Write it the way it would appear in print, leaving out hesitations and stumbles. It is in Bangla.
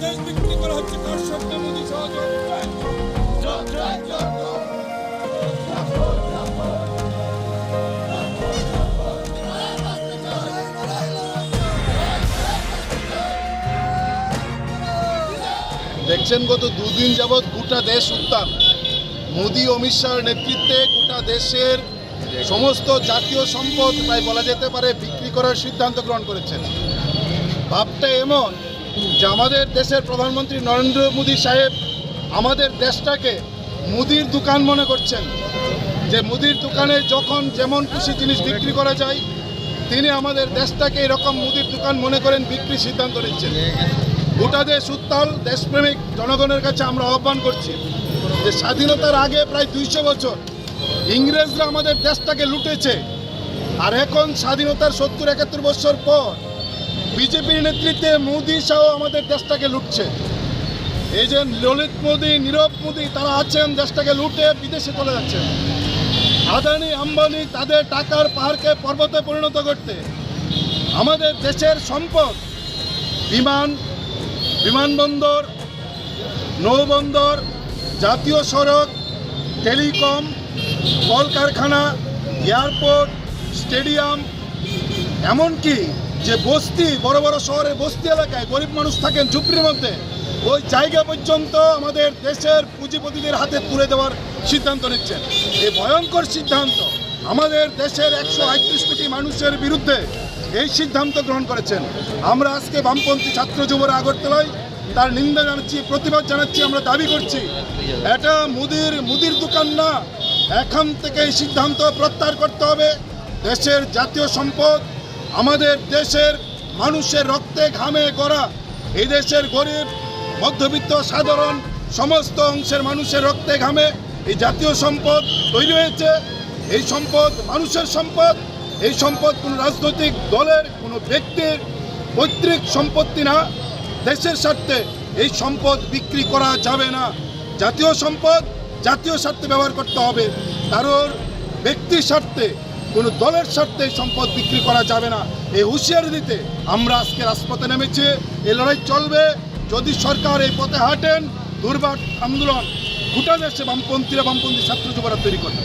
দেশ বিক্রি করা হচ্ছে কার সঙ্গে মোদী সহযোগিতায়। দেখছেন গত দুদিন যাবৎ গোটা দেশ উত্তাপ। মোদী অমিত শাহর নেতৃত্বে গোটা দেশের সমস্ত জাতীয় সম্পদ প্রায় বলা যেতে পারে বিক্রি করার সিদ্ধান্ত গ্রহণ করেছেন। ভাবটা এমন যে আমাদের দেশের প্রধানমন্ত্রী নরেন্দ্র মোদী সাহেব আমাদের দেশটাকে মুদির দোকান মনে করছেন, যে মুদির দোকানে যখন যেমন খুশি জিনিস বিক্রি করা যায়, তিনি আমাদের দেশটাকে এরকম মুদির দোকান মনে করেন বিক্রির সিদ্ধান্ত নিচ্ছেন। গোটা দেশ উত্তাল। দেশপ্রেমিক জনগণের কাছে আমরা আহ্বান করছি যে স্বাধীনতার আগে প্রায় 200 বছর ইংরেজরা আমাদের দেশটাকে লুটেছে, আর এখন স্বাধীনতার 70-71 বছর পর বিজেপির নেতৃত্বে মোদী সহ আমাদের দেশটাকে লুটছে। এই যে ললিত মোদী, নীরব মোদী, তারা আছেন দেশটাকে লুটে বিদেশে চলে যাচ্ছেন। আদানি আম্বানি তাদের টাকার পাহাড়কে পর্বতে পরিণত করতে আমাদের দেশের সম্পদ বিমানবন্দর, নৌবন্দর, জাতীয় সড়ক, টেলিকম, কলকারখানা, এয়ারপোর্ট, স্টেডিয়াম, এমনকি যে বস্তি, বড় বড় শহরে বস্তি এলাকায় গরিব মানুষ থাকেন ঝুপড়ির মধ্যে, ওই জায়গা পর্যন্ত আমাদের দেশের পুঁজিপতিদের হাতে তুলে দেওয়ার সিদ্ধান্ত নিচ্ছেন। এই ভয়ঙ্কর সিদ্ধান্ত আমাদের দেশের 138 কোটি মানুষের বিরুদ্ধে এই সিদ্ধান্ত গ্রহণ করেছেন। আমরা আজকে বামপন্থী ছাত্র যুবরা আগরতলায় তার নিন্দা জানাচ্ছি, প্রতিবাদ জানাচ্ছি। আমরা দাবি করছি এটা মুদির দোকান না, এখান থেকে এই সিদ্ধান্ত প্রত্যাহার করতে হবে। দেশের জাতীয় সম্পদ, আমাদের দেশের মানুষের রক্তে ঘামে গড়া, এই দেশের গরিব, মধ্যবিত্ত, সাধারণ সমস্ত অংশের মানুষের রক্তে ঘামে এই জাতীয় সম্পদ তৈরি হয়েছে। এই সম্পদ মানুষের সম্পদ। এই সম্পদ কোনো রাজনৈতিক দলের, কোনো ব্যক্তির পৈতৃক সম্পত্তি না। দেশের স্বার্থে এই সম্পদ বিক্রি করা যাবে না। জাতীয় সম্পদ জাতীয় স্বার্থে ব্যবহার করতে হবে, কারোর ব্যক্তির স্বার্থে, কোনো দলের স্বার্থে এই সম্পদ বিক্রি করা যাবে না। এই হুঁশিয়ারি দিতে আমরা আজকে রাজপথে নেমেছি। এই লড়াই চলবে। যদি সরকার এই পথে হাঁটেন, দুর্বার আন্দোলন গোটা দেশে বামপন্থী ছাত্র যুবরা তৈরি করবে।